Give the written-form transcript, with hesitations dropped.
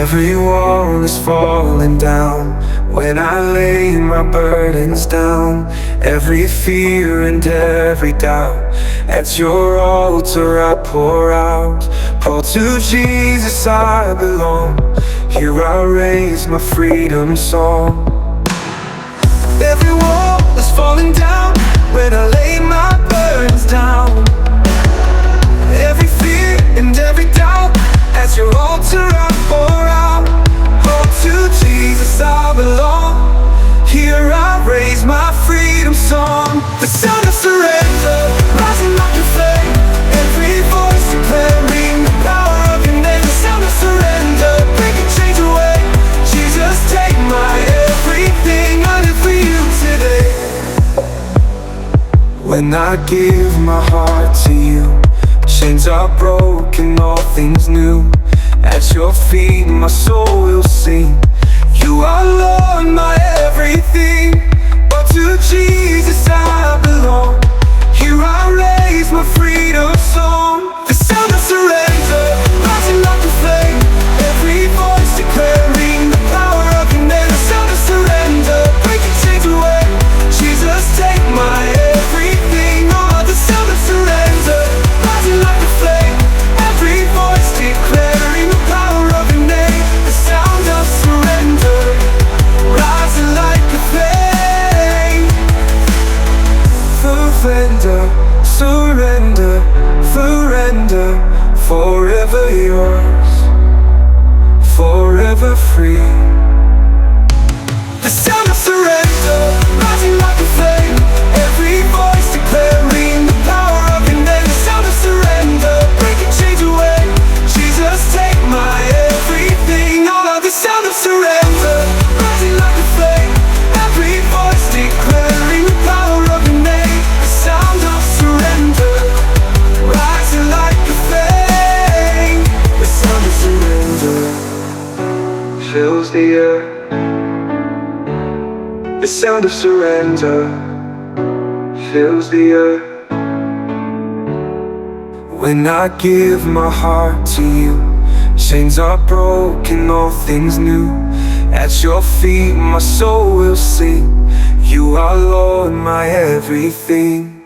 Every wall is falling down when I lay my burdens down. Every fear and every doubt, at your altar I pour out. Oh, to Jesus I belong, here I raise my freedom song. Every wall is falling down when I lay my burdens down. Every fear and every doubt, at your altar I pour out. Oh, to Jesus I belong, here I raise my freedom song. The sound of surrender, rising like a flame. Every voice declaring the power of your name. The sound of surrender, breaking chains away. Jesus, take my everything, I live for you today. When I give my heart to you, chains are broken, all things new. At your feet my soul will sing, you are Lord, my everything. Oh, to Jesus I belong, here I raise my freedom song. The sound of surrender, rising like a flame. Every voice declaring the power of your name. The sound of surrender, breaking chains away. Jesus, take my everything. Oh, the sound of surrender, rising like a flame. Every voice declaring the power of your name. The sound of surrender, rising like a flame. Surrender, surrender, surrender, forever yours, forever free. The sound of surrender, rising like a flame. Every voice declaring the power of your name. The sound of surrender, breaking chains away. Jesus, take my everything. Oh, the sound of surrender, rising like a flame. Every voice declaring the power of your name. The sound of surrender, rising like a flame. The sound of surrender fills the air. The sound of surrender fills the earth. When I give my heart to you, chains are broken, all things new. At your feet my soul will sing, you are Lord, my everything.